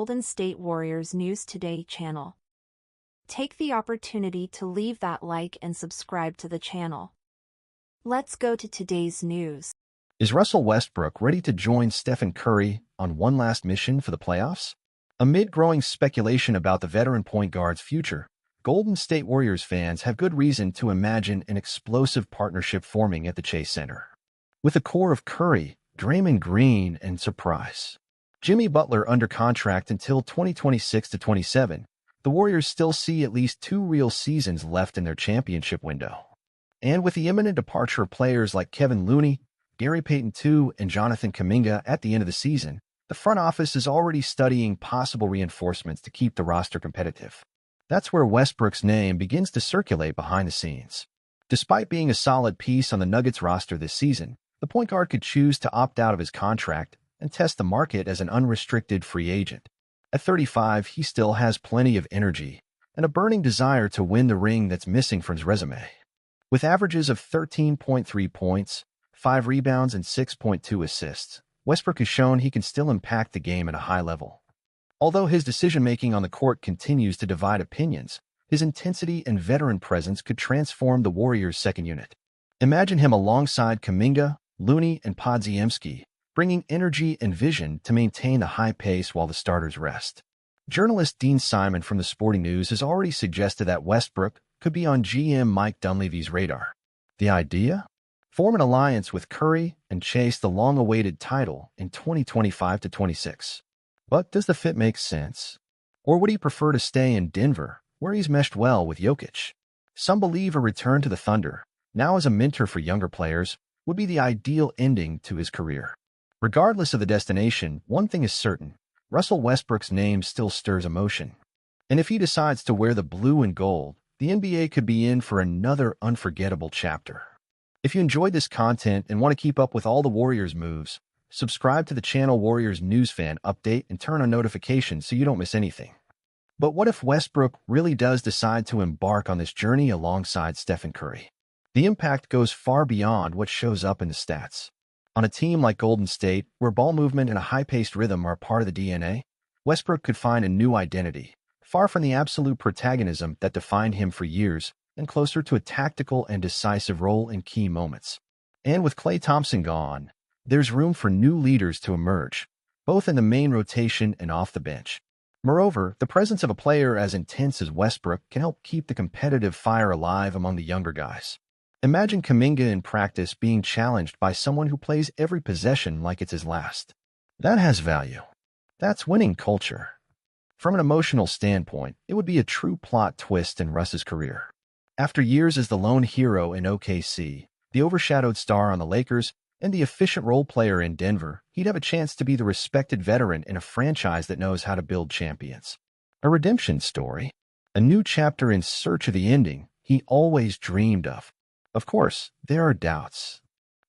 Golden State Warriors News Today channel. Take the opportunity to leave that like and subscribe to the channel. Let's go to today's news. Is Russell Westbrook ready to join Stephen Curry on one last mission for the playoffs? Amid growing speculation about the veteran point guard's future, Golden State Warriors fans have good reason to imagine an explosive partnership forming at the Chase Center. With a core of Curry, Draymond Green, and surprise Jimmy Butler under contract until 2026-27, the Warriors still see at least 2 real seasons left in their championship window. And with the imminent departure of players like Kevin Looney, Gary Payton II, and Jonathan Kuminga at the end of the season, the front office is already studying possible reinforcements to keep the roster competitive. That's where Westbrook's name begins to circulate behind the scenes. Despite being a solid piece on the Nuggets roster this season, the point guard could choose to opt out of his contract and test the market as an unrestricted free agent. At 35, he still has plenty of energy and a burning desire to win the ring that's missing from his resume. With averages of 13.3 points, 5 rebounds, and 6.2 assists, Westbrook has shown he can still impact the game at a high level. Although his decision-making on the court continues to divide opinions, his intensity and veteran presence could transform the Warriors' second unit. Imagine him alongside Kuminga, Looney, and Podziemski, bringing energy and vision to maintain the high pace while the starters rest. Journalist Dean Simon from The Sporting News has already suggested that Westbrook could be on GM Mike Dunleavy's radar. The idea? Form an alliance with Curry and chase the long-awaited title in 2025-26. But does the fit make sense? Or would he prefer to stay in Denver, where he's meshed well with Jokic? Some believe a return to the Thunder, now as a mentor for younger players, would be the ideal ending to his career. Regardless of the destination, one thing is certain: Russell Westbrook's name still stirs emotion. And if he decides to wear the blue and gold, the NBA could be in for another unforgettable chapter. If you enjoyed this content and want to keep up with all the Warriors moves, subscribe to the channel Warriors News Fan Update and turn on notifications so you don't miss anything. But what if Westbrook really does decide to embark on this journey alongside Stephen Curry? The impact goes far beyond what shows up in the stats. On a team like Golden State, where ball movement and a high-paced rhythm are part of the DNA, Westbrook could find a new identity, far from the absolute protagonism that defined him for years, and closer to a tactical and decisive role in key moments. And with Klay Thompson gone, there's room for new leaders to emerge, both in the main rotation and off the bench. Moreover, the presence of a player as intense as Westbrook can help keep the competitive fire alive among the younger guys. Imagine Kuminga in practice being challenged by someone who plays every possession like it's his last. That has value. That's winning culture. From an emotional standpoint, it would be a true plot twist in Russ's career. After years as the lone hero in OKC, the overshadowed star on the Lakers, and the efficient role player in Denver, he'd have a chance to be the respected veteran in a franchise that knows how to build champions. A redemption story. A new chapter in search of the ending he always dreamed of. Of course, there are doubts.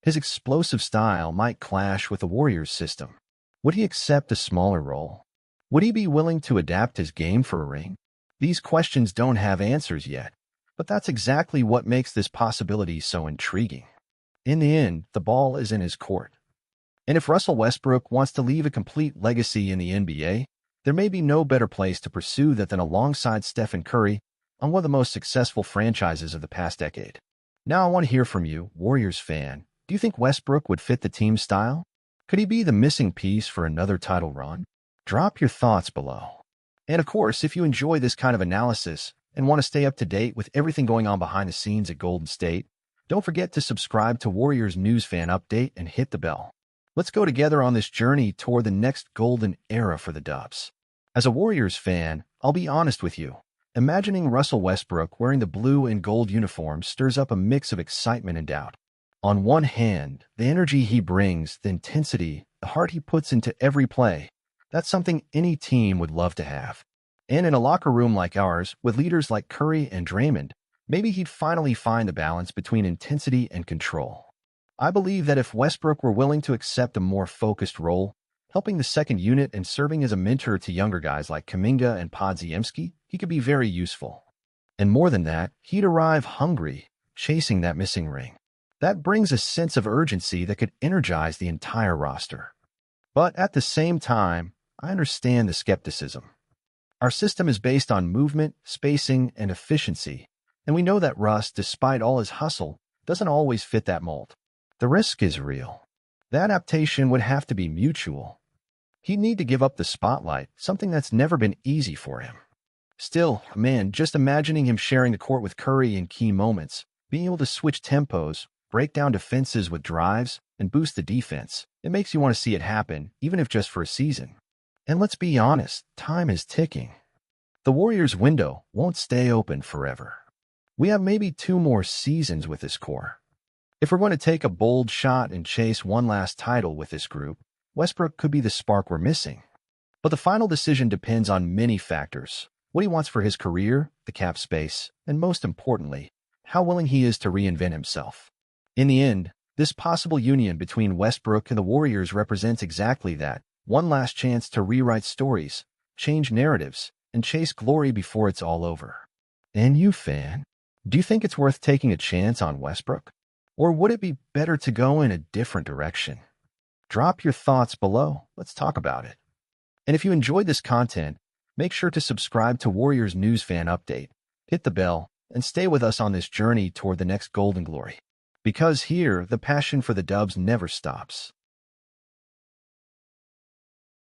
His explosive style might clash with the Warriors' system. Would he accept a smaller role? Would he be willing to adapt his game for a ring? These questions don't have answers yet, but that's exactly what makes this possibility so intriguing. In the end, the ball is in his court. And if Russell Westbrook wants to leave a complete legacy in the NBA, there may be no better place to pursue that than alongside Stephen Curry on one of the most successful franchises of the past decade. Now I want to hear from you, Warriors fan. Do you think Westbrook would fit the team's style? Could he be the missing piece for another title run? Drop your thoughts below. And of course, if you enjoy this kind of analysis and want to stay up to date with everything going on behind the scenes at Golden State, don't forget to subscribe to Warriors News Fan Update and hit the bell. Let's go together on this journey toward the next golden era for the Dubs. As a Warriors fan, I'll be honest with you. Imagining Russell Westbrook wearing the blue and gold uniform stirs up a mix of excitement and doubt. On one hand, the energy he brings, the intensity, the heart he puts into every play, that's something any team would love to have. And in a locker room like ours, with leaders like Curry and Draymond, maybe he'd finally find the balance between intensity and control. I believe that if Westbrook were willing to accept a more focused role, helping the second unit and serving as a mentor to younger guys like Kuminga and Podziemski, he could be very useful. And more than that, he'd arrive hungry, chasing that missing ring. That brings a sense of urgency that could energize the entire roster. But at the same time, I understand the skepticism. Our system is based on movement, spacing, and efficiency, and we know that Russ, despite all his hustle, doesn't always fit that mold. The risk is real. The adaptation would have to be mutual. He'd need to give up the spotlight, something that's never been easy for him. Still, man, just imagining him sharing the court with Curry in key moments, being able to switch tempos, break down defenses with drives, and boost the defense, it makes you want to see it happen, even if just for a season. And let's be honest, time is ticking. The Warriors' window won't stay open forever. We have maybe 2 more seasons with this core. If we're going to take a bold shot and chase one last title with this group, Westbrook could be the spark we're missing. But the final decision depends on many factors: what he wants for his career, the cap space, and most importantly, how willing he is to reinvent himself. In the end, this possible union between Westbrook and the Warriors represents exactly that: one last chance to rewrite stories, change narratives, and chase glory before it's all over. And you, fan, do you think it's worth taking a chance on Westbrook? Or would it be better to go in a different direction? Drop your thoughts below. Let's talk about it. And if you enjoyed this content, make sure to subscribe to Warriors News Fan Update, hit the bell, and stay with us on this journey toward the next golden glory. Because here, the passion for the Dubs never stops.